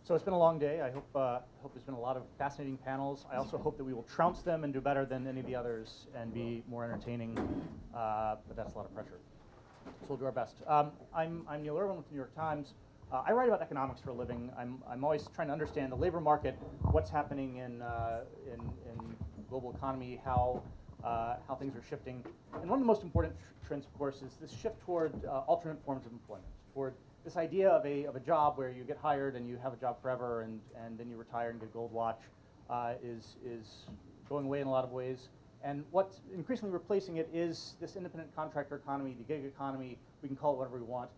So it's been a long day. I hope there's been a lot of fascinating panels. I also hope that we will trounce them and do better than any of the others and be more entertaining, but that's a lot of pressure. So we'll do our best. I'm Neil Irwin with the New York Times. I write about economics for a living. I'm always trying to understand the labor market, what's happening in global economy, how things are shifting. And one of the most important trends, of course, is this shift toward alternate forms of employment, toward this idea of a job where you get hired and you have a job forever and then you retire and get a gold watch is going away in a lot of ways. And what's increasingly replacing it is this independent contractor economy, the gig economy. We can call it whatever we want.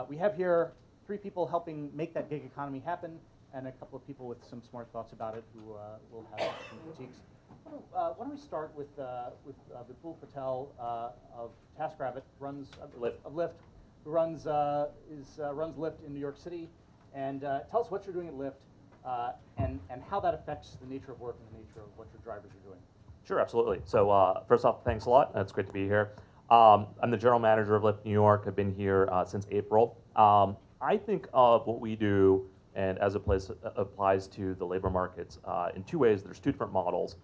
We have here 3 people helping make that gig economy happen and a couple of people with some smart thoughts about it who will have some critiques. Why don't we start with Vipul Patel of Taskrabbit, runs Lyft, who runs Lyft in New York City, and tell us what you're doing at Lyft and how that affects the nature of work and the nature of what your drivers are doing. Sure, absolutely. So first off, thanks a lot. It's great to be here. I'm the general manager of Lyft New York. I've been here since April. I think of what we do, and as it applies to the labor markets, in 2 ways. There's 2 different models.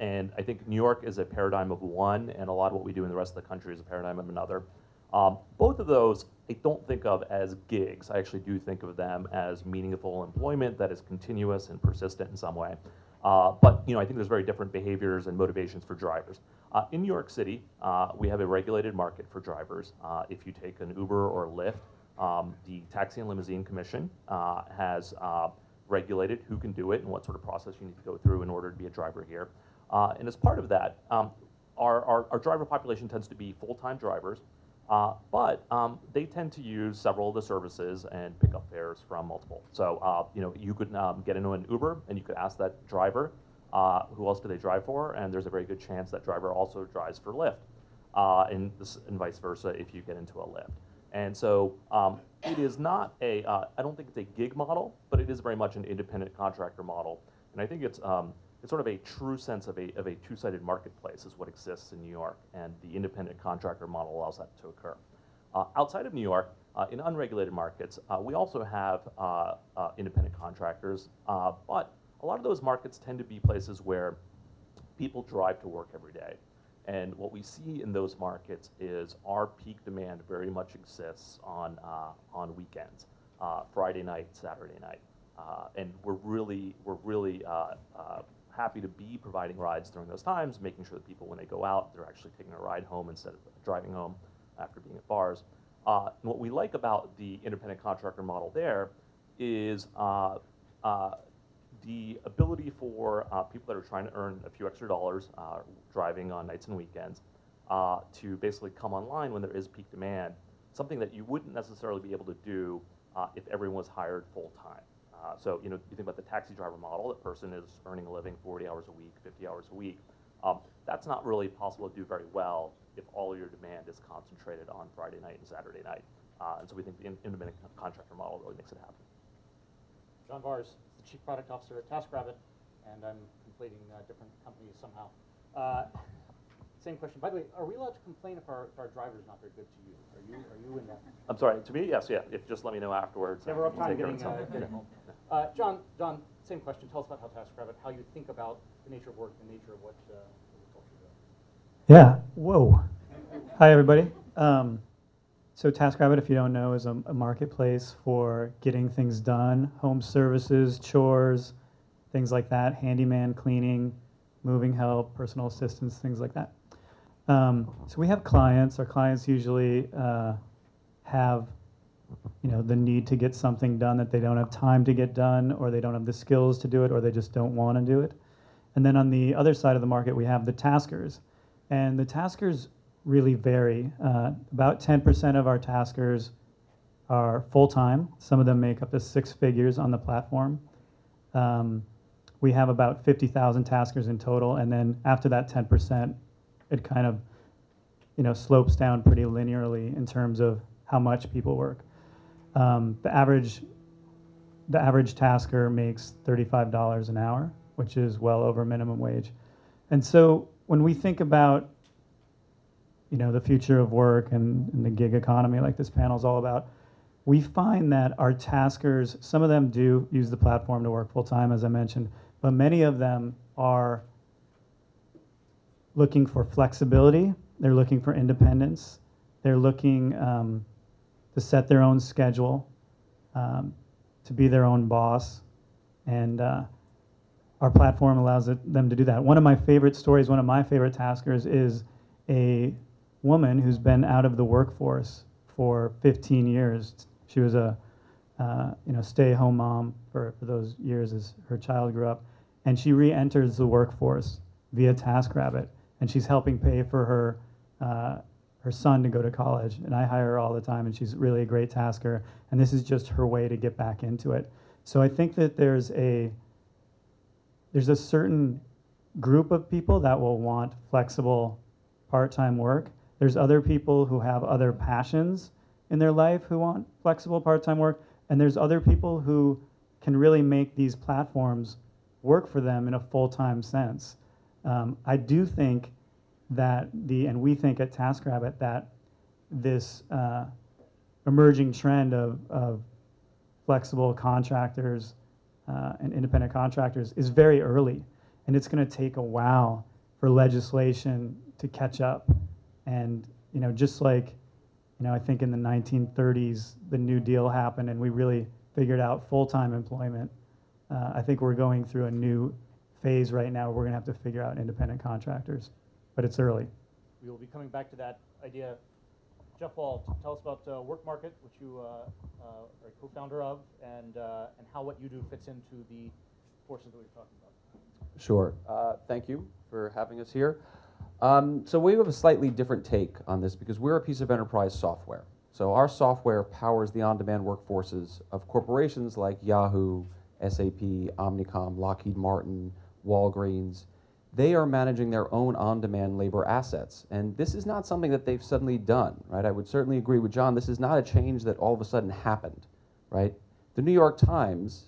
And I think New York is a paradigm of one, and a lot of what we do in the rest of the country is a paradigm of another. Both of those I don't think of as gigs. I actually do think of them as meaningful employment that is continuous and persistent in some way. But I think there's very different behaviors and motivations for drivers. In New York City, we have a regulated market for drivers. If you take an Uber or Lyft, the Taxi and Limousine Commission has regulated who can do it and what sort of process you need to go through in order to be a driver here. And as part of that, our driver population tends to be full-time drivers, but they tend to use several of the services and pick up fares from multiple. So you could get into an Uber and you could ask that driver, who else do they drive for, and there's a very good chance that driver also drives for Lyft, and vice versa if you get into a Lyft. And so it is not I don't think it's a gig model, but it is very much an independent contractor model. And I think it's sort of a true sense of a two-sided marketplace is what exists in New York, and the independent contractor model allows that to occur. Outside of New York, in unregulated markets, we also have independent contractors, but a lot of those markets tend to be places where people drive to work every day. And what we see in those markets is our peak demand very much exists on weekends, Friday night, Saturday night, and we're really happy to be providing rides during those times, making sure that people, when they go out, they're actually taking a ride home instead of driving home after being at Vars. And what we like about the independent contractor model there is the ability for people that are trying to earn a few extra dollars driving on nights and weekends to basically come online when there is peak demand, something that you wouldn't necessarily be able to do if everyone was hired full-time. So you think about the taxi driver model. That person is earning a living 40 hours a week, 50 hours a week. That's not really possible to do very well if all of your demand is concentrated on Friday night and Saturday night. And so we think the independent contractor model really makes it happen. John Vars, the Chief Product Officer at Taskrabbit, and I'm completing different companies somehow. Same question. By the way, are we allowed to complain if our driver is not very good to you? Are you in that? I'm sorry. To me, yes, yeah. If just let me know afterwards. Never have time getting home. John, same question. Tell us about how Taskrabbit, how you think about the nature of work, the nature of what culture is. Yeah. Whoa. Hi, everybody. So Taskrabbit, if you don't know, is a marketplace for getting things done, home services, chores, things like that, handyman, cleaning, moving help, personal assistance, things like that. So we have clients. Our clients usually have the need to get something done that they don't have time to get done, or they don't have the skills to do it, or they just don't want to do it. And then on the other side of the market, we have the taskers. And the taskers really vary. About 10% of our taskers are full-time. Some of them make up to 6 figures on the platform. We have about 50,000 taskers in total, and then after that 10%, it kind of slopes down pretty linearly in terms of how much people work. The average tasker makes $35 an hour, which is well over minimum wage. And so when we think about the future of work and the gig economy, like this panel is all about, we find that our taskers, some of them do use the platform to work full-time, as I mentioned, but many of them are looking for flexibility, they're looking for independence, they're looking to set their own schedule, to be their own boss, and our platform allows them to do that. One of my favorite stories, one of my favorite taskers is a woman who's been out of the workforce for 15 years. She was a stay-at-home mom for those years as her child grew up, and she re-enters the workforce via Taskrabbit, and she's helping pay for her son to go to college. And I hire her all the time, and she's really a great tasker, and this is just her way to get back into it. So I think that there's a certain group of people that will want flexible part-time work. There's other people who have other passions in their life who want flexible part-time work, and there's other people who can really make these platforms work for them in a full-time sense. I do think that and we think at Taskrabbit that this emerging trend of flexible contractors and independent contractors is very early, and it's going to take a while for legislation to catch up. And just like I think in the 1930s the New Deal happened and we really figured out full-time employment, I think we're going through a new phase right now where we're going to have to figure out independent contractors, but it's early. We will be coming back to that idea. Jeff Wald, tell us about Work Market, which you are a co-founder of, and how what you do fits into the forces that we're talking about. Sure. Thank you for having us here. So we have a slightly different take on this because we're a piece of enterprise software. So our software powers the on-demand workforces of corporations like Yahoo, SAP, Omnicom, Lockheed Martin, Walgreens. They are managing their own on-demand labor assets. And this is not something that they've suddenly done, right? I would certainly agree with John. This is not a change that all of a sudden happened, right? The New York Times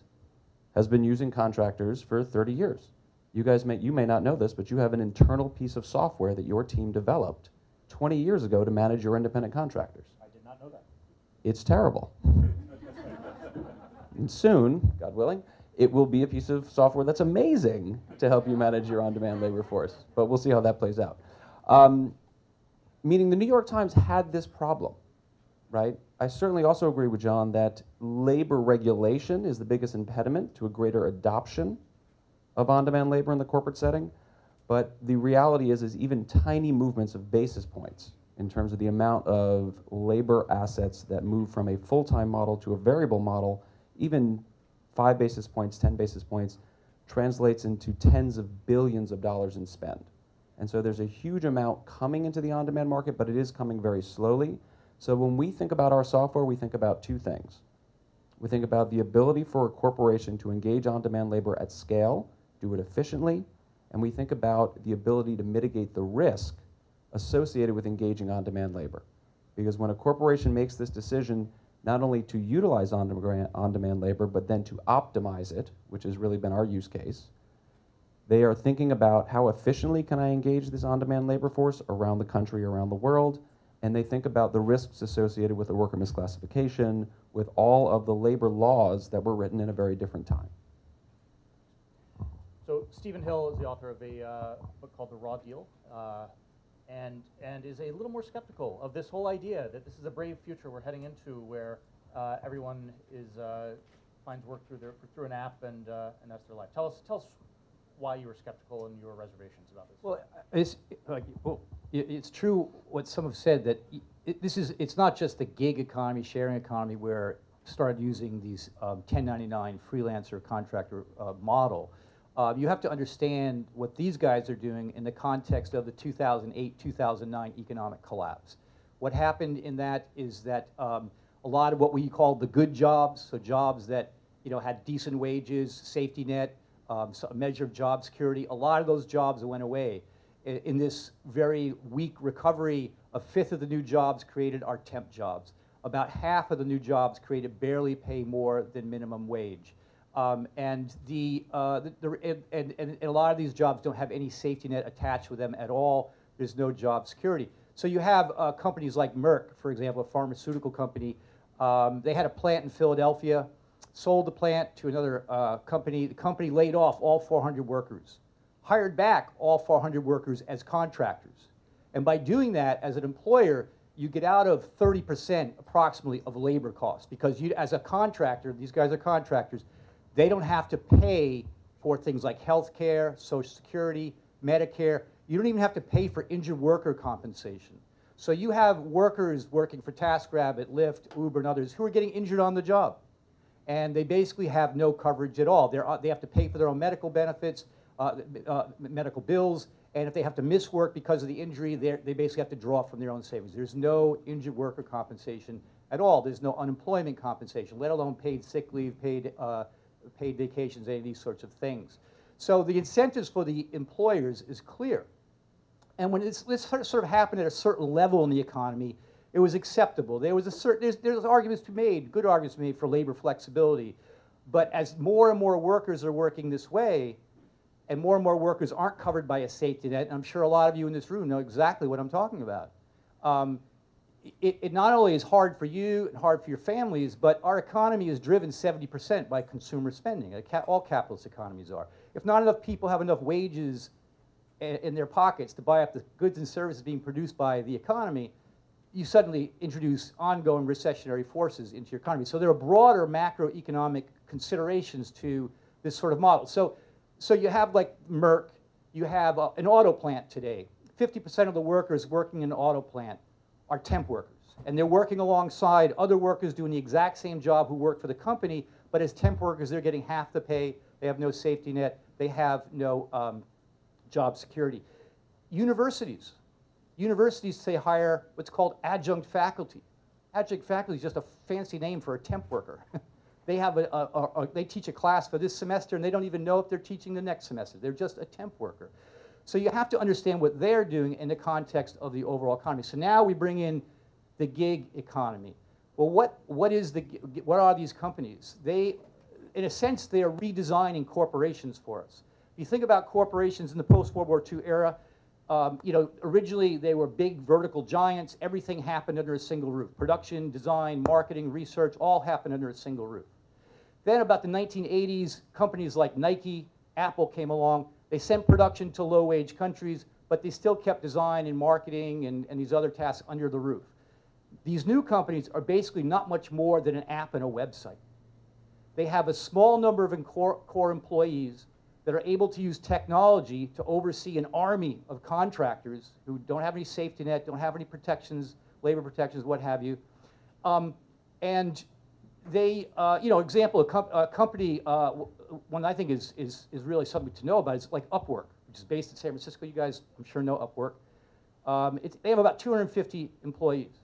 has been using contractors for 30 years. You may not know this, but you have an internal piece of software that your team developed 20 years ago to manage your independent contractors. I did not know that. It's terrible. And soon, God willing, it will be a piece of software that's amazing to help you manage your on-demand labor force. But we'll see how that plays out. Meaning the New York Times had this problem, right? I certainly also agree with John that labor regulation is the biggest impediment to a greater adoption of on-demand labor in the corporate setting. But the reality is even tiny movements of basis points in terms of the amount of labor assets that move from a full-time model to a variable model, even 5 basis points, 10 basis points, translates into tens of billions of dollars in spend. And so there's a huge amount coming into the on-demand market, but it is coming very slowly. So when we think about our software, we think about two things. We think about the ability for a corporation to engage on-demand labor at scale, do it efficiently, and we think about the ability to mitigate the risk associated with engaging on-demand labor. Because when a corporation makes this decision not only to utilize on-demand labor, but then to optimize it, which has really been our use case, they are thinking about how efficiently can I engage this on-demand labor force around the country, around the world, and they think about the risks associated with the worker misclassification, with all of the labor laws that were written in a very different time. So Stephen Hill is the author of a book called The Raw Deal, and is a little more skeptical of this whole idea that this is a brave future we're heading into, where everyone finds work through an app, and that's their life. Tell us why you were skeptical and your reservations about this. Well, it's true what some have said, that it's not just the gig economy, sharing economy, where started using these 1099 freelancer contractor model. You have to understand what these guys are doing in the context of the 2008-2009 economic collapse. What happened in that is that a lot of what we call the good jobs, so jobs that had decent wages, safety net, so a measure of job security, a lot of those jobs went away. In this very weak recovery, a fifth of the new jobs created are temp jobs. About half of the new jobs created barely pay more than minimum wage. And a lot of these jobs don't have any safety net attached with them at all. There's no job security. So you have companies like Merck, for example, a pharmaceutical company, They had a plant in Philadelphia, sold the plant to another company. The company laid off all 400 workers, hired back all 400 workers as contractors. And by doing that, as an employer, you get out of 30% approximately of labor costs, because you, as a contractor, these guys are contractors, they don't have to pay for things like health care, Social Security, Medicare. You don't even have to pay for injured worker compensation. So you have workers working for Taskrabbit, Lyft, Uber, and others who are getting injured on the job. And they basically have no coverage at all. They have to pay for their own medical benefits, medical bills, and if they have to miss work because of the injury, they basically have to draw from their own savings. There's no injured worker compensation at all. There's no unemployment compensation, let alone paid sick leave, paid vacations, any of these sorts of things. So the incentives for the employers is clear. And when this sort of happened at a certain level in the economy, it was acceptable. There was there's arguments to be made, good arguments to be made for labor flexibility. But as more and more workers are working this way, and more workers aren't covered by a safety net, and I'm sure a lot of you in this room know exactly what I'm talking about. It not only is hard for you and hard for your families, but our economy is driven 70% by consumer spending. All capitalist economies are. If not enough people have enough wages in their pockets to buy up the goods and services being produced by the economy, you suddenly introduce ongoing recessionary forces into your economy. So there are broader macroeconomic considerations to this sort of model. So you have like Merck, you have an auto plant today. 50% of the workers working in an auto plant are temp workers. And they're working alongside other workers doing the exact same job who work for the company, but as temp workers, they're getting half the pay, they have no safety net, they have no job security. Universities say hire what's called adjunct faculty. Adjunct faculty is just a fancy name for a temp worker. They have they teach a class for this semester, and they don't even know if they're teaching the next semester. They're just a temp worker. So you have to understand what they're doing in the context of the overall economy. So now we bring in the gig economy. Well, what are these companies? They, in a sense, they are redesigning corporations for us. If you think about corporations in the post-World War II era, originally they were big vertical giants. Everything happened under a single roof. Production, design, marketing, research, all happened under a single roof. Then about the 1980s, companies like Nike, Apple came along. They sent production to low-wage countries, but they still kept design and marketing and these other tasks under the roof. These new companies are basically not much more than an app and a website. They have a small number of core employees that are able to use technology to oversee an army of contractors who don't have any safety net, don't have any protections, labor protections, what have you. And they, example, a company, one I think is really something to know about is like Upwork, which is based in San Francisco. You guys, I'm sure, know Upwork. They have about 250 employees.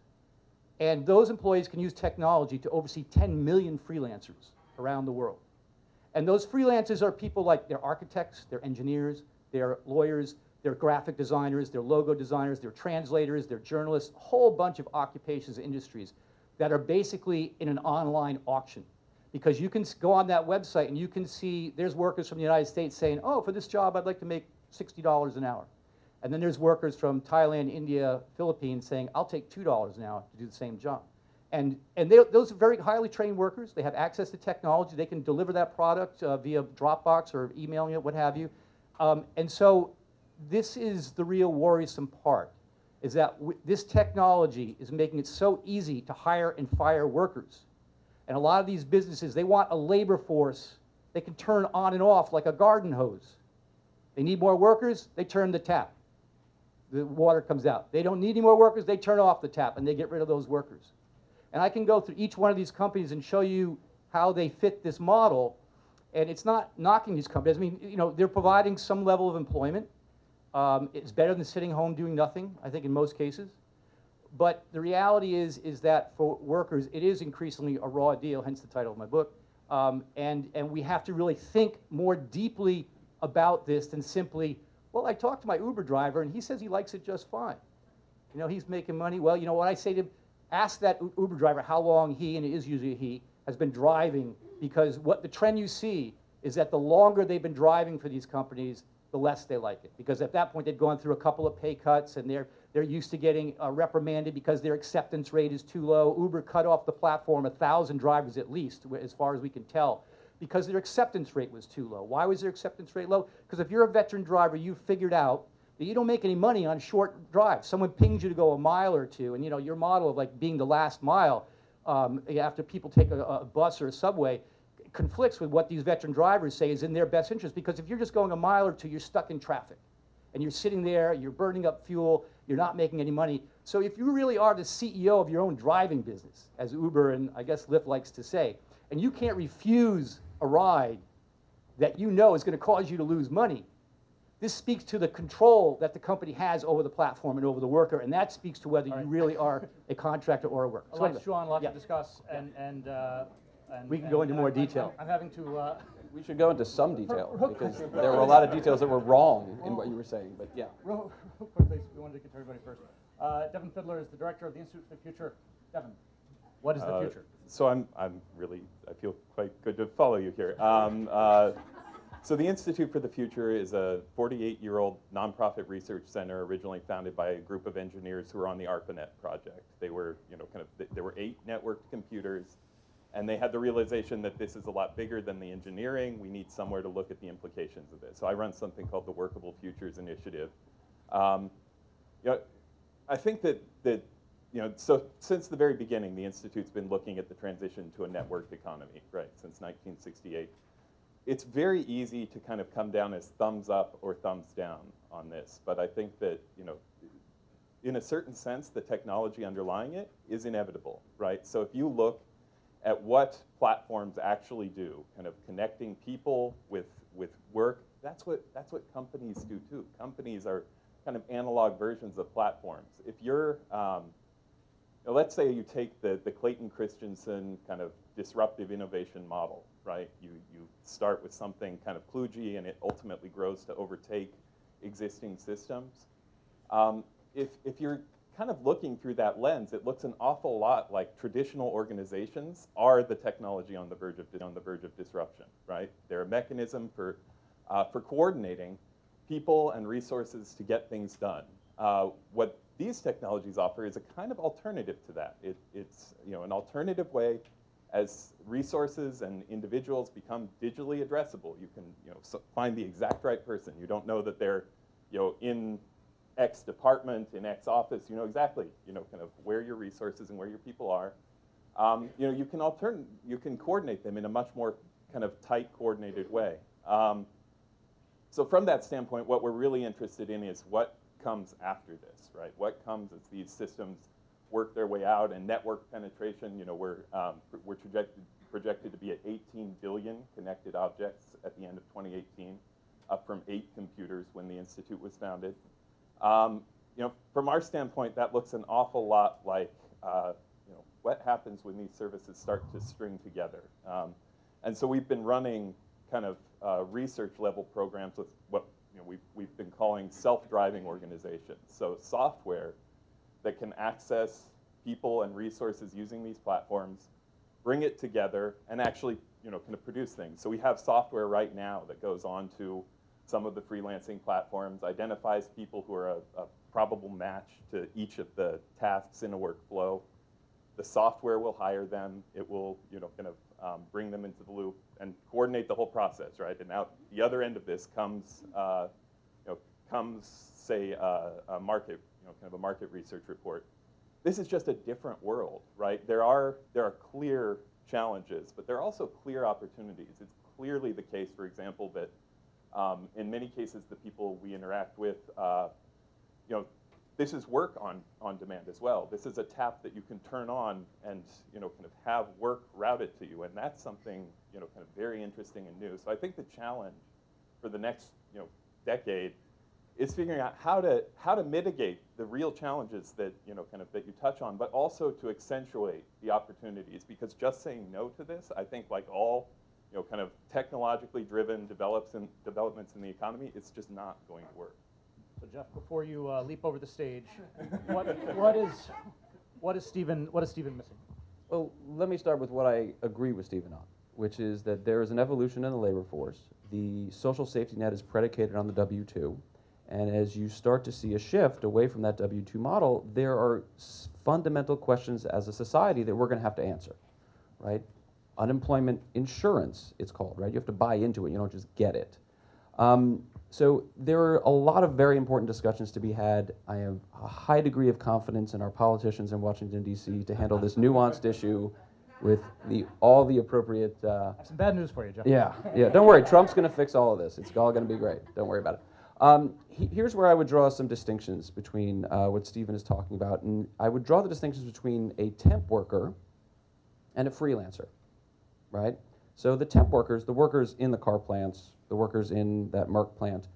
And those employees can use technology to oversee 10 million freelancers around the world. And those freelancers are people like they're architects, they're engineers, they're lawyers, they're graphic designers, they're logo designers, they're translators, they're journalists, a whole bunch of occupations and industries that are basically in an online auction. Because you can go on that website and you can see there's workers from the United States saying, oh, for this job I'd like to make $60 an hour. And then there's workers from Thailand, India, Philippines saying, I'll take $2 an hour to do the same job. And those are very highly trained workers. They have access to technology. They can deliver that product via Dropbox or emailing it, what have you. And so this is the real worrisome part, is that this technology is making it so easy to hire and fire workers. And a lot of these businesses, they want a labor force they can turn on and off like a garden hose. They need more workers, they turn the tap. The water comes out. They don't need any more workers, they turn off the tap and they get rid of those workers. And I can go through each one of these companies and show you how they fit this model. And it's not knocking these companies. I mean, they're providing some level of employment. It's better than sitting home doing nothing, I think, in most cases. But the reality is that for workers, it is increasingly a raw deal, hence the title of my book. And we have to really think more deeply about this than simply, well, I talked to my Uber driver, and he says he likes it just fine. He's making money. Well, what I say to him, ask that Uber driver how long he, and it is usually a he, has been driving, because what the trend you see is that the longer they've been driving for these companies, the less they like it. Because at that point, they'd gone through a couple of pay cuts, and They're used to getting reprimanded because their acceptance rate is too low. Uber cut off the platform 1,000 drivers at least, as far as we can tell, because their acceptance rate was too low. Why was their acceptance rate low? Because if you're a veteran driver, you figured out that you don't make any money on short drives. Someone pings you to go a mile or two, and your model of like being the last mile after people take a bus or a subway conflicts with what these veteran drivers say is in their best interest, because if you're just going a mile or two, you're stuck in traffic. And you're sitting there, you're burning up fuel, you're not making any money. So if you really are the CEO of your own driving business, as Uber and I guess Lyft likes to say, and you can't refuse a ride that you know is going to cause you to lose money, this speaks to the control that the company has over the platform and over the worker, and that speaks to whether you really are a contractor or a worker. So Lots, Sean, lots yeah. to discuss, and We can go into more detail. I'm having to. We should go into some detail, because there were a lot of details that were wrong in what you were saying, but yeah. Real quickly, we wanted to get to everybody first. Devin Fidler is the director of the Institute for the Future. Devin, what is the future? So I feel quite good to follow you here. So the Institute for the Future is a 48-year-old nonprofit research center originally founded by a group of engineers who were on the ARPANET project. They were, there were 8 networked computers, and they had the realization that this is a lot bigger than the engineering. We need somewhere to look at the implications of this. So I run something called the Workable Futures Initiative. I think that so since the very beginning, the Institute's been looking at the transition to a networked economy, right, since 1968. It's very easy to kind of come down as thumbs up or thumbs down on this, but I think that, in a certain sense, the technology underlying it is inevitable, right? So if you look at what platforms actually do, kind of connecting people with work, that's what companies do too. Companies are kind of analog versions of platforms. If you're, let's say you take the Clayton Christensen kind of disruptive innovation model, right? You start with something kind of kludgy, and it ultimately grows to overtake existing systems. If you're kind of looking through that lens, it looks an awful lot like traditional organizations are the technology on the verge of disruption, right? They're a mechanism for coordinating people and resources to get things done. What these technologies offer is a kind of alternative to that. It's an alternative way as resources and individuals become digitally addressable. You can find the exact right person. You don't know that they're in X department, in X office. You know exactly kind of where your resources and where your people are. You can coordinate them in a much more kind of tight, coordinated way. So from that standpoint, what we're really interested in is what comes after this, right? What comes as these systems work their way out, and network penetration. We're projected to be at 18 billion connected objects at the end of 2018, up from 8 computers when the Institute was founded. From our standpoint, that looks an awful lot like what happens when these services start to string together. And so we've been running kind of research level programs with what we've been calling self-driving organizations. So software that can access people and resources using these platforms, bring it together, and actually kind of produce things. So we have software right now that goes on to some of the freelancing platforms, identifies people who are a probable match to each of the tasks in a workflow. The software will hire them. It will kind of bring them into the loop and coordinate the whole process, right? And out the other end of this comes say a market, kind of a market research report. This is just a different world, right? There are clear challenges, but there are also clear opportunities. It's clearly the case, for example, that in many cases the people we interact with, this is work on demand as well. This is a tap that you can turn on and kind of have work routed to you, and that's something kind of very interesting and new. So I think the challenge for the next decade is figuring out how to mitigate the real challenges that that you touch on, but also to accentuate the opportunities. Because just saying no to this, I think, like all kind of technologically driven developments in the economy, it's just not going to work. So Jeff, before you leap over the stage, what is Stephen missing? Well, let me start with what I agree with Stephen on, which is that there is an evolution in the labor force. The social safety net is predicated on the W-2, And as you start to see a shift away from that W-2 model, there are fundamental questions as a society that we're going to have to answer, right? Unemployment insurance, it's called, right? You have to buy into it. You don't just get it. So there are a lot of very important discussions to be had. I have a high degree of confidence in our politicians in Washington, D.C. to handle this nuanced issue with all the appropriate... I have some bad news for you, Jeff. Yeah, don't worry. Trump's going to fix all of this. It's all going to be great. Don't worry about it. Here's where I would draw some distinctions between what Stephen is talking about. And I would draw the distinctions between a temp worker and a freelancer, right? So the temp workers, the workers in the car plants, the workers in that Merck plant,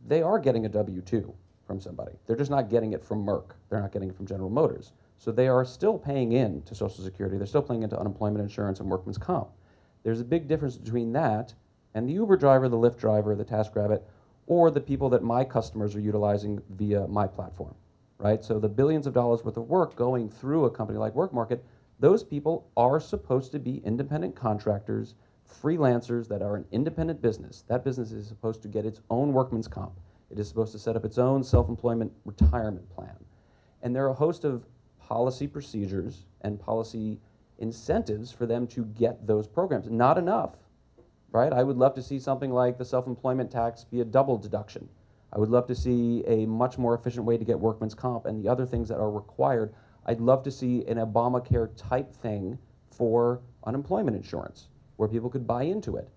they are getting a W-2 from somebody. They're just not getting it from Merck. They're not getting it from General Motors. So they are still paying in to Social Security. They're still paying into unemployment insurance and workman's comp. There's a big difference between that and the Uber driver, the Lyft driver, the Taskrabbit, or the people that my customers are utilizing via my platform, right? So the billions of dollars worth of work going through a company like WorkMarket, those people are supposed to be independent contractors, freelancers that are an independent business. That business is supposed to get its own workman's comp. It is supposed to set up its own self-employment retirement plan. And there are a host of policy procedures and policy incentives for them to get those programs. Not enough, right? I would love to see something like the self-employment tax be a double deduction. I would love to see a much more efficient way to get workman's comp and the other things that are required. I'd love to see an Obamacare type thing for unemployment insurance, where people could buy into it.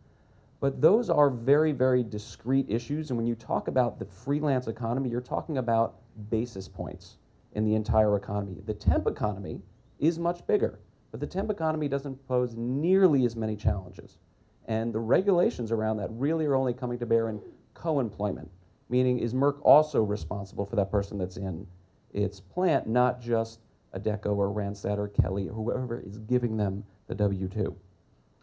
But those are very, very discrete issues, and when you talk about the freelance economy, you're talking about basis points in the entire economy. The temp economy is much bigger, but the temp economy doesn't pose nearly as many challenges. And the regulations around that really are only coming to bear in co-employment, meaning is Merck also responsible for that person that's in its plant, not just Adecco or Randstad or Kelly or whoever is giving them the W-2.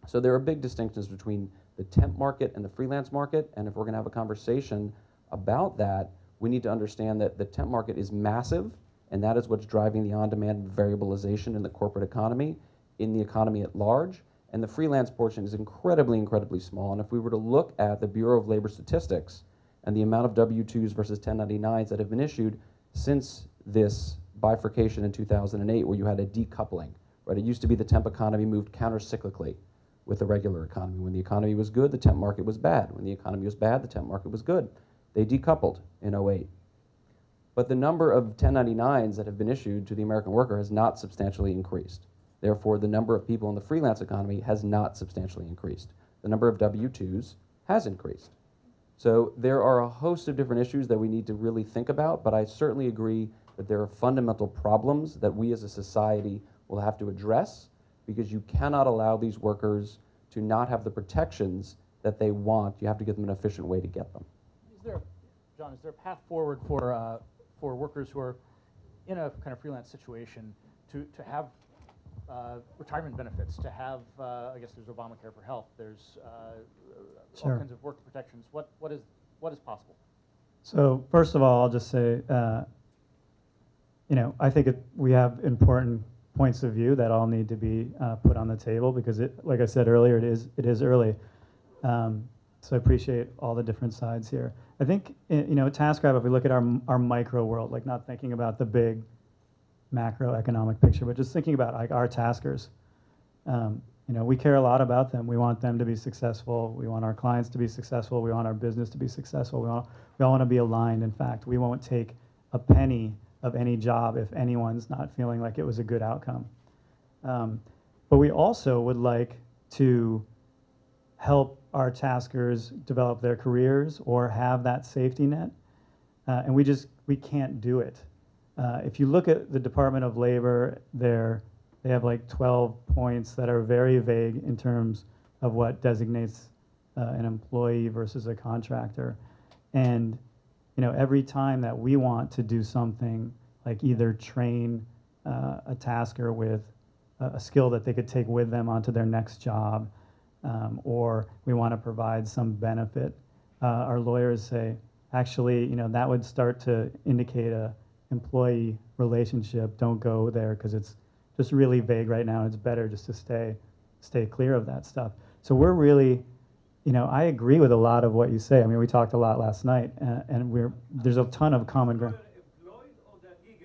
So there are big distinctions between the temp market and the freelance market, and if we're going to have a conversation about that, we need to understand that the temp market is massive, and that is what's driving the on-demand variabilization in the corporate economy, in the economy at large, and the freelance portion is incredibly, incredibly small. And if we were to look at the Bureau of Labor Statistics and the amount of W-2s versus 1099s that have been issued since this bifurcation in 2008, where you had a decoupling, right? It used to be the temp economy moved counter-cyclically with the regular economy. When the economy was good, the temp market was bad. When the economy was bad, the temp market was good. They decoupled in 08. But the number of 1099s that have been issued to the American worker has not substantially increased. Therefore, the number of people in the freelance economy has not substantially increased. The number of W-2s has increased. So there are a host of different issues that we need to really think about, but I certainly agree that there are fundamental problems that we as a society will have to address, because you cannot allow these workers to not have the protections that they want. You have to give them an efficient way to get them. John, is there a path forward for workers who are in a kind of freelance situation to have retirement benefits, to have, I guess there's Obamacare for health, there's Sure. all kinds of work protections. What is possible? So first of all, I'll just say, I think we have important points of view that all need to be put on the table, because like I said earlier, it is early. So I appreciate all the different sides here. I think, TaskRabbit, if we look at our micro world, like not thinking about the big macroeconomic picture, but just thinking about like our taskers. We care a lot about them. We want them to be successful. We want our clients to be successful. We want our business to be successful. We all want to be aligned. In fact, we won't take a penny of any job if anyone's not feeling like it was a good outcome. But we also would like to help our taskers develop their careers or have that safety net, and we can't do it. If you look at the Department of Labor, they have like 12 points that are very vague in terms of what designates an employee versus a contractor. And every time that we want to do something like either train a tasker with a skill that they could take with them onto their next job, or we want to provide some benefit, our lawyers say, actually, that would start to indicate a employee relationship. Don't go there because it's just really vague right now. It's better just to stay clear of that stuff. So we're really you know, I agree with a lot of what you say. I mean, we talked a lot last night, and there's a ton of common ground. Employed or they're gig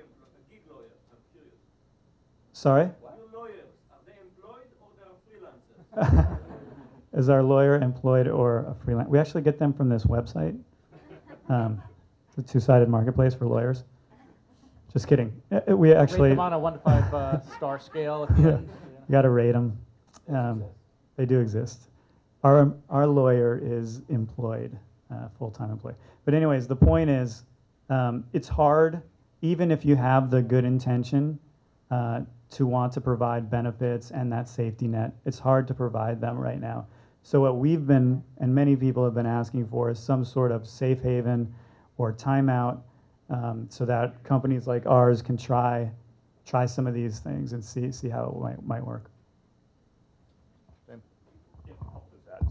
lawyers? I'm curious. Sorry? Your lawyers, are they employed or they're freelancers? Is our lawyer employed or a freelance? We actually get them from this website. It's a two-sided marketplace for lawyers. Just kidding. We actually Rate them on a 1 to 5 star scale. At the end, you got to rate them. They do exist. Our lawyer is employed, full-time employee. But anyways, the point is, it's hard, even if you have the good intention to want to provide benefits and that safety net. It's hard to provide them right now. So what we've been, and many people have been asking for, is some sort of safe haven or timeout, so that companies like ours can try some of these things and see how it might work.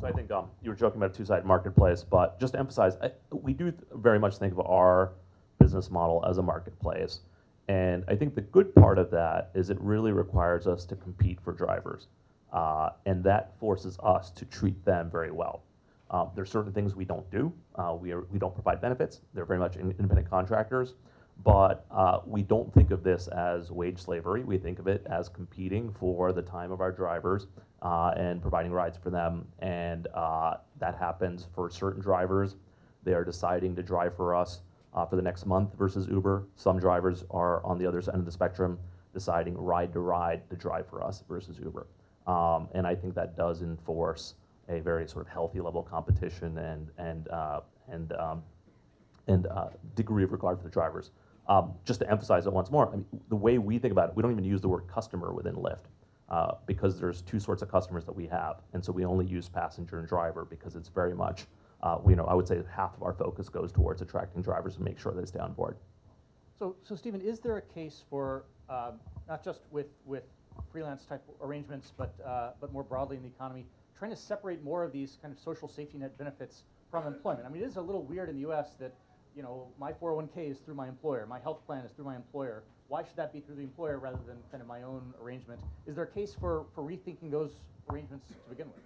So I think you were joking about a two-sided marketplace, but just to emphasize, we do very much think of our business model as a marketplace. And I think the good part of that is it really requires us to compete for drivers. And that forces us to treat them very well. There's certain things we don't do. We don't provide benefits. They're very much independent contractors. But we don't think of this as wage slavery. We think of it as competing for the time of our drivers and providing rides for them. And that happens for certain drivers. They are deciding to drive for us for the next month versus Uber. Some drivers are on the other end of the spectrum, deciding ride to drive for us versus Uber. And I think that does enforce a very sort of healthy level of competition and degree of regard for the drivers. Just to emphasize it once more, I mean, the way we think about it, we don't even use the word customer within Lyft because there's two sorts of customers that we have, and so we only use passenger and driver because it's very much, I would say half of our focus goes towards attracting drivers and make sure they stay on board. So Stephen, is there a case for not just with freelance type arrangements, but more broadly in the economy, trying to separate more of these kind of social safety net benefits from employment? I mean, it is a little weird in the U.S. that, you know, my 401k is through my employer, my health plan is through my employer. Why should that be through the employer rather than kind of my own arrangement? Is there a case for rethinking those arrangements to begin with?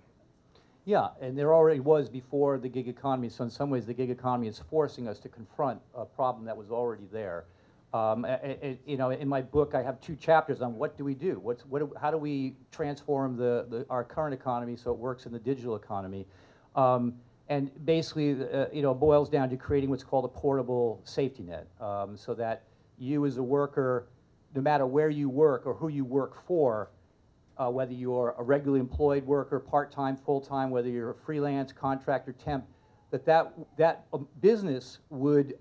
Yeah, and there already was before the gig economy. So in some ways, the gig economy is forcing us to confront a problem that was already there. You know, in my book, I have 2 chapters on what do we do? How do we transform our current economy so it works in the digital economy? And basically, you know, it boils down to creating what's called a portable safety net, so that you as a worker, no matter where you work or who you work for, whether you're a regularly employed worker, part-time, full-time, whether you're a freelance, contractor, temp, that business would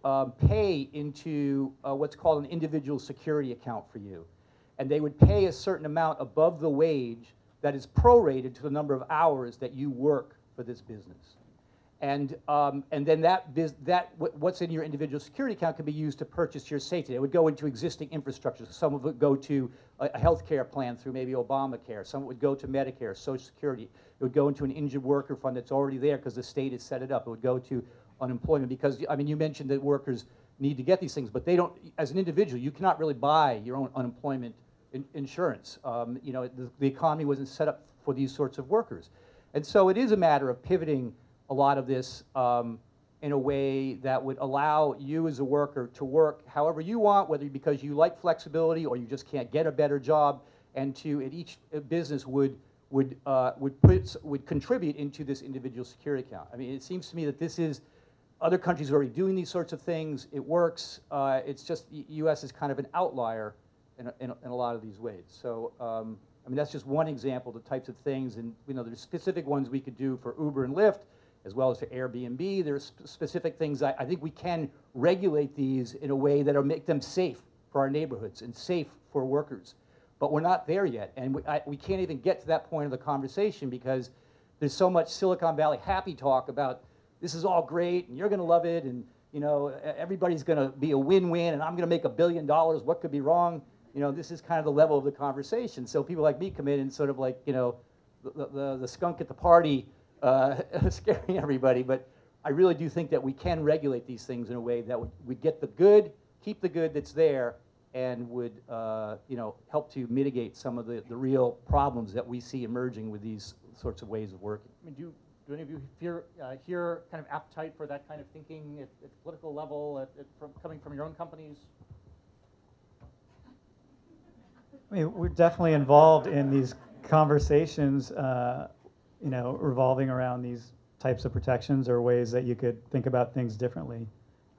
pay into what's called an individual security account for you. And they would pay a certain amount above the wage that is prorated to the number of hours that you work for this business. And then what's in your individual security account can be used to purchase your safety. It would go into existing infrastructure. Some of it would go to a health care plan through maybe Obamacare. Some would go to Medicare, Social Security. It would go into an injured worker fund that's already there because the state has set it up. It would go to unemployment because, I mean, you mentioned that workers need to get these things, but they don't, as an individual, you cannot really buy your own unemployment insurance. You know, the economy wasn't set up for these sorts of workers. And so it is a matter of pivoting a lot of this in a way that would allow you as a worker to work however you want, whether because you like flexibility or you just can't get a better job, and each business would contribute into this individual security account. I mean, it seems to me that other countries are already doing these sorts of things. It works. It's just the U.S. is kind of an outlier in a lot of these ways. So, I mean, that's just one example of the types of things, and you know, there's specific ones we could do for Uber and Lyft, as well as for Airbnb. There's specific things I think we can regulate these in a way that'll make them safe for our neighborhoods and safe for workers. But we're not there yet, and we can't even get to that point of the conversation because there's so much Silicon Valley happy talk about this is all great and you're going to love it, and you know, everybody's going to be a win-win, and I'm going to make $1 billion. What could be wrong? You know, this is kind of the level of the conversation. So people like me come in and sort of like, you know, the skunk at the party, scaring everybody. But I really do think that we can regulate these things in a way that would get the good, keep the good that's there, and would you know, help to mitigate some of the real problems that we see emerging with these sorts of ways of working. I mean, do any of you hear kind of appetite for that kind of thinking at the political level, coming from your own companies? I mean, we're definitely involved in these conversations, revolving around these types of protections or ways that you could think about things differently.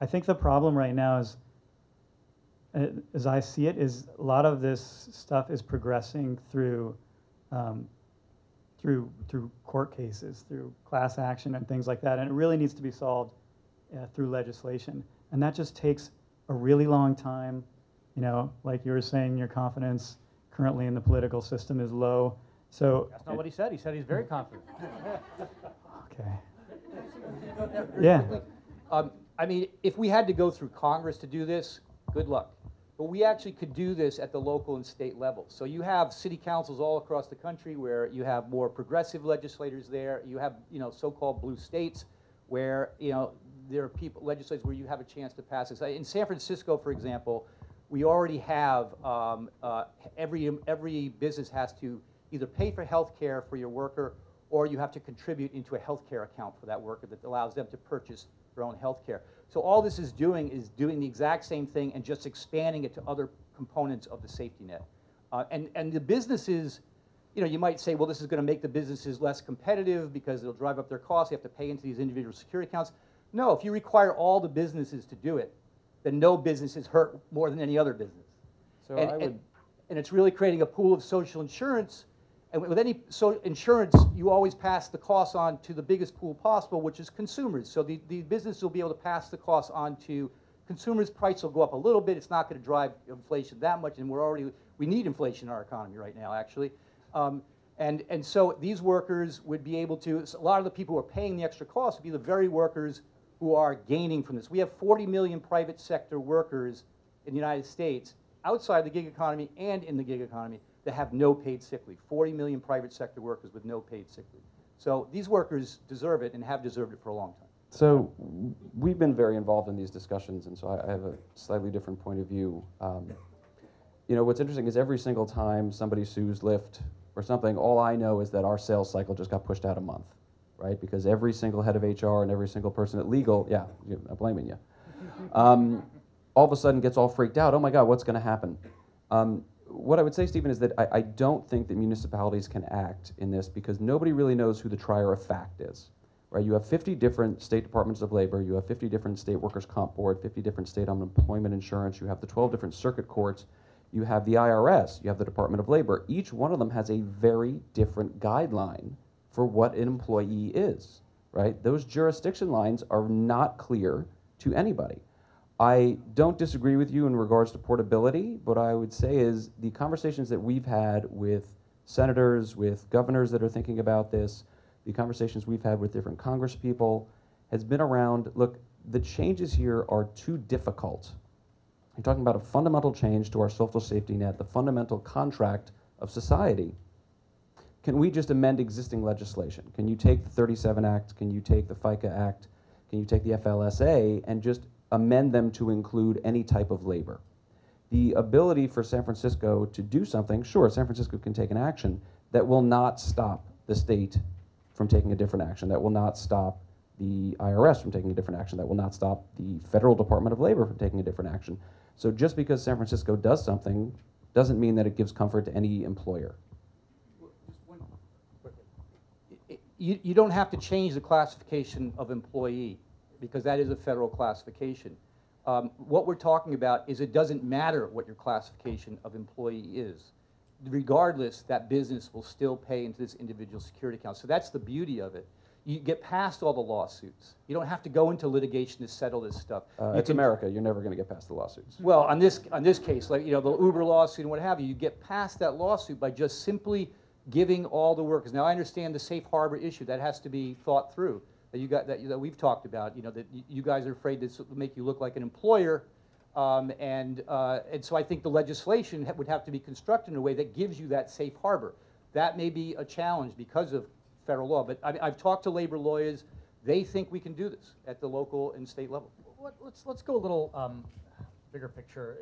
I think the problem right now is, as I see it, is a lot of this stuff is progressing through court cases, through class action and things like that, and it really needs to be solved through legislation. And that just takes a really long time. Like you were saying, your confidence currently in the political system is low. So That's not what he said. He said he's very confident. okay. Yeah. I mean, if we had to go through Congress to do this, good luck. But we actually could do this at the local and state level. So you have city councils all across the country where you have more progressive legislators there. You have, so-called blue states where, there are legislators where you have a chance to pass this. In San Francisco, for example, we already have every business has to either pay for health care for your worker, or you have to contribute into a health care account for that worker that allows them to purchase their own health care. So all this is doing the exact same thing and just expanding it to other components of the safety net. And the businesses, you might say, well, this is going to make the businesses less competitive because it'll drive up their costs. You have to pay into these individual security accounts. No, if you require all the businesses to do it, then no business is hurt more than any other business. So And it's really creating a pool of social insurance. And with any insurance, you always pass the costs on to the biggest pool possible, which is consumers. So the business will be able to pass the costs on to consumers. Price will go up a little bit. It's not going to drive inflation that much, and we need inflation in our economy right now, actually. And so these workers would be able to, so a lot of the people who are paying the extra costs would be the very workers who are gaining from this. We have 40 million private sector workers in the United States, outside the gig economy and in the gig economy, that have no paid sick leave. 40 million private sector workers with no paid sick leave. So these workers deserve it and have deserved it for a long time. So we've been very involved in these discussions, and so I have a slightly different point of view. What's interesting is every single time somebody sues Lyft or something, all I know is that our sales cycle just got pushed out a month, right? Because every single head of HR and every single person at legal, I'm blaming you, all of a sudden gets all freaked out. Oh my God, what's going to happen? What I would say, Stephen, is that I don't think that municipalities can act in this because nobody really knows who the trier of fact is, right? You have 50 different state departments of labor, you have 50 different state workers' comp board, 50 different state unemployment insurance, you have the 12 different circuit courts, you have the IRS, you have the Department of Labor. Each one of them has a very different guideline for what an employee is, right? Those jurisdiction lines are not clear to anybody. I don't disagree with you in regards to portability. What I would say is the conversations that we've had with senators, with governors that are thinking about this, the conversations we've had with different Congress people has been around, look, the changes here are too difficult. You're talking about a fundamental change to our social safety net, the fundamental contract of society. Can we just amend existing legislation? Can you take the 37 Act, can you take the FICA Act, can you take the FLSA and just amend them to include any type of labor? The ability for San Francisco to do something, sure, San Francisco can take an action that will not stop the state from taking a different action, that will not stop the IRS from taking a different action, that will not stop the Federal Department of Labor from taking a different action. So just because San Francisco does something doesn't mean that it gives comfort to any employer. You don't have to change the classification of employee because that is a federal classification. What we're talking about is it doesn't matter what your classification of employee is. Regardless, that business will still pay into this individual security account. So that's the beauty of it. You get past all the lawsuits. You don't have to go into litigation to settle this stuff. It's America. You're never going to get past the lawsuits. Well, on this case, like the Uber lawsuit and what have you, you get past that lawsuit by just simply giving all the workers. Now, I understand the safe harbor issue that has to be thought through. That we've talked about. That you guys are afraid this will make you look like an employer, and so I think the legislation would have to be constructed in a way that gives you that safe harbor. That may be a challenge because of federal law, but I've talked to labor lawyers. They think we can do this at the local and state level. Let's go a little bigger picture.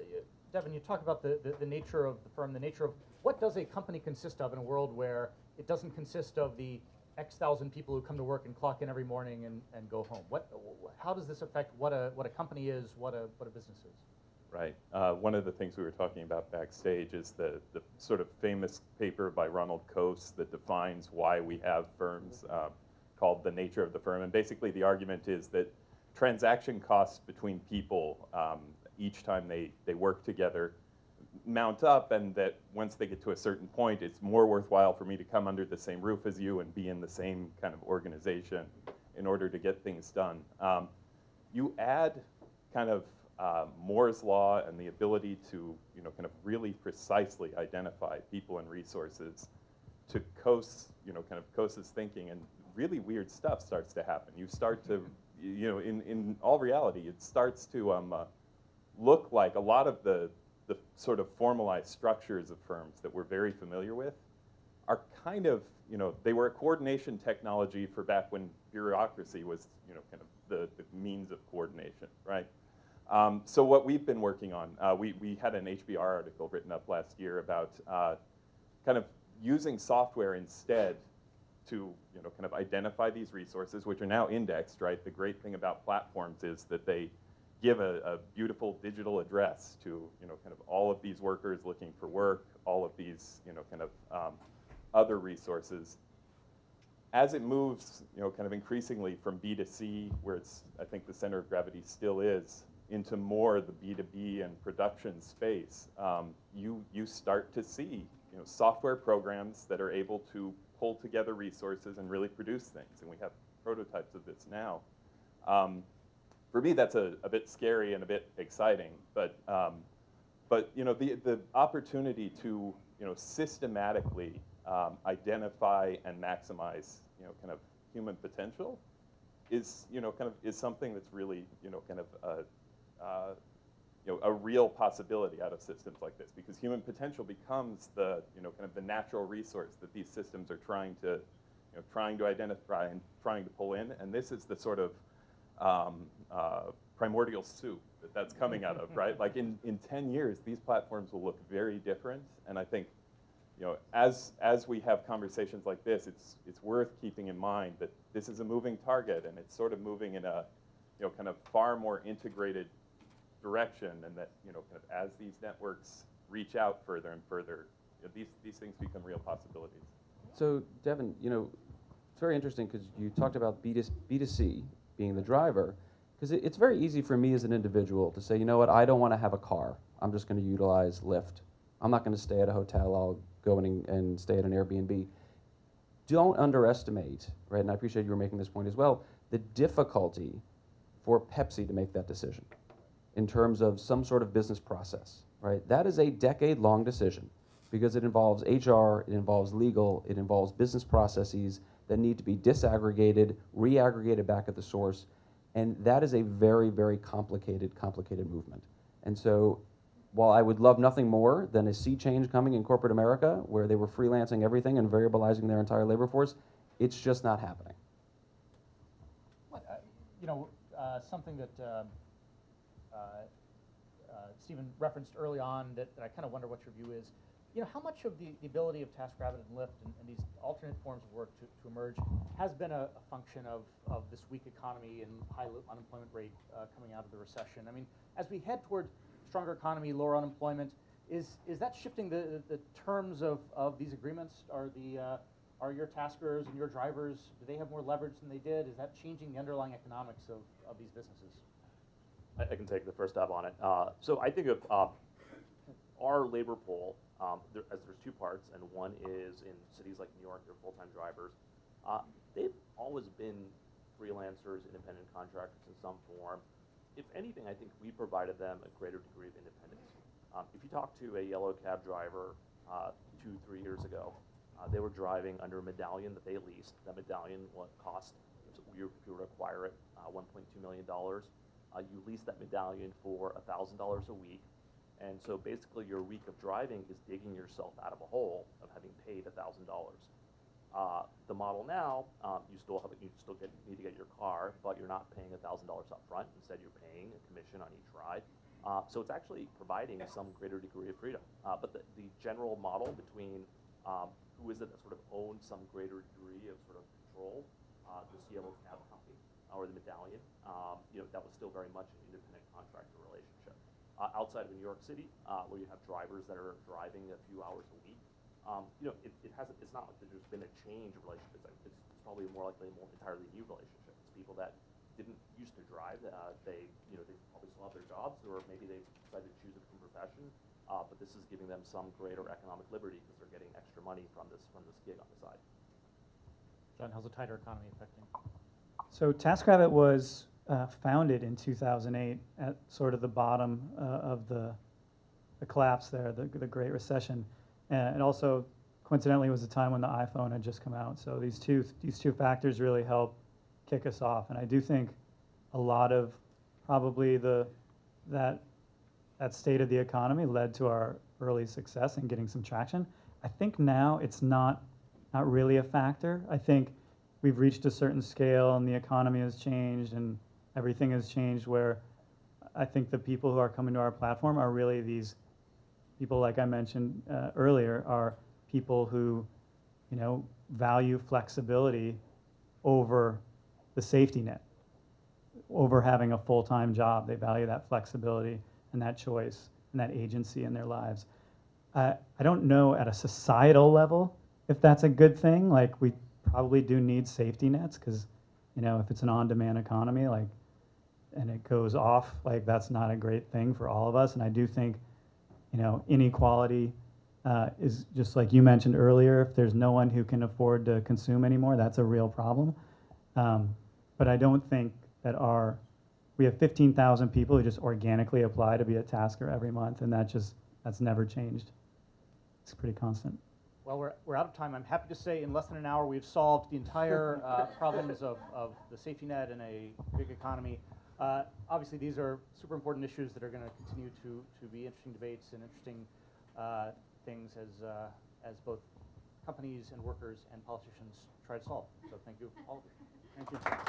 Devin, you talk about the nature of the firm, the nature of what does a company consist of in a world where it doesn't consist of the X thousand people who come to work and clock in every morning and go home. How does this affect what a company is, what a business is? Right. One of the things we were talking about backstage is the sort of famous paper by Ronald Coase that defines why we have firms, called The Nature of the Firm. And basically the argument is that transaction costs between people each time they work together mount up, and that once they get to a certain point, it's more worthwhile for me to come under the same roof as you and be in the same kind of organization in order to get things done. You add kind of Moore's law and the ability to, kind of really precisely identify people and resources to Coase, kind of Coase's thinking, and really weird stuff starts to happen. You start to, in all reality, it starts to look like a lot of the sort of formalized structures of firms that we're very familiar with are kind of, they were a coordination technology for back when bureaucracy was, kind of the means of coordination, right? So what we've been working on, we had an HBR article written up last year about kind of using software instead to, kind of identify these resources, which are now indexed, right? The great thing about platforms is that they give a beautiful digital address to, kind of all of these workers looking for work, all of these, kind of other resources. As it moves, kind of increasingly from B2C, where it's, I think the center of gravity still is, into more the B2B and production space, you start to see, software programs that are able to pull together resources and really produce things. And we have prototypes of this now. For me, that's a bit scary and a bit exciting, but the opportunity to systematically identify and maximize kind of human potential is is something that's really kind of a real possibility out of systems like this, because human potential becomes the kind of the natural resource that these systems are trying to identify and trying to pull in, and this is the sort of primordial soup that's coming out of, right? Like in 10 years, these platforms will look very different, and I think, as we have conversations like this, it's worth keeping in mind that this is a moving target, and it's sort of moving in a, kind of far more integrated direction, and that, kind of as these networks reach out further and further, these things become real possibilities. So, Devin, it's very interesting because you talked about B2C being the driver, because it's very easy for me as an individual to say, you know what, I don't want to have a car. I'm just going to utilize Lyft. I'm not going to stay at a hotel. I'll go in and stay at an Airbnb. Don't underestimate, right, and I appreciate you were making this point as well, the difficulty for Pepsi to make that decision in terms of some sort of business process, right? That is a decade-long decision because it involves HR, it involves legal, it involves business processes that need to be disaggregated, reaggregated back at the source, and that is a very, very complicated movement. And so while I would love nothing more than a sea change coming in corporate America where they were freelancing everything and variabilizing their entire labor force, it's just not happening. Something that Stephen referenced early on that I kind of wonder what your view is. How much of the ability of Taskrabbit and Lyft and these alternate forms of work to emerge has been a function of this weak economy and high unemployment rate coming out of the recession? I mean, as we head toward stronger economy, lower unemployment, is that shifting the terms of these agreements? Are your taskers and your drivers, do they have more leverage than they did? Is that changing the underlying economics of these businesses? I can take the first stab on it. So I think of our labor pool, there's two parts, and one is in cities like New York, they're full-time drivers. They've always been freelancers, independent contractors in some form. If anything, I think we provided them a greater degree of independence. If you talk to a yellow cab driver 2-3 years ago, they were driving under a medallion that they leased. That medallion cost, if you were to acquire it, $1.2 million. You lease that medallion for $1,000 a week. And so basically your week of driving is digging yourself out of a hole of having paid $1,000. The model now, you still need to get your car, but you're not paying $1,000 up front. Instead, you're paying a commission on each ride. So it's actually providing some greater degree of freedom. But the general model between who is it that sort of owns some greater degree of sort of control the CLO cab company or the medallion. That was still very much an independent contractor relationship. Outside of New York City, where you have drivers that are driving a few hours a week, it's not like there's been a change of relationship. It's probably more likely a more entirely new relationship. It's people that didn't used to drive. They probably still have their jobs, or maybe they decided to choose a different profession. But this is giving them some greater economic liberty because they're getting extra money from this gig on the side. John, how's the tighter economy affecting? So Taskrabbit was founded in 2008 at sort of the bottom of the collapse there, the Great Recession. And also, coincidentally, was the time when the iPhone had just come out. So these two factors really helped kick us off. And I do think a lot of probably that state of the economy led to our early success in getting some traction. I think now it's not really a factor. I think we've reached a certain scale and the economy has changed and everything has changed, where I think the people who are coming to our platform are really these people, like I mentioned earlier, are people who value flexibility over the safety net, over having a full-time job. They value that flexibility and that choice and that agency in their lives. I don't know at a societal level if that's a good thing. Like, we probably do need safety nets because, if it's an on-demand economy, and it goes off, that's not a great thing for all of us. And I do think, inequality is just like you mentioned earlier. If there's no one who can afford to consume anymore, that's a real problem. But I don't think that we have 15,000 people who just organically apply to be a tasker every month, and that's never changed. It's pretty constant. Well, we're out of time. I'm happy to say in less than an hour we've solved the entire problems of the safety net in a gig economy. Obviously, these are super important issues that are going to continue to be interesting debates and interesting things as both companies and workers and politicians try to solve. So thank you, all of you. Thank you.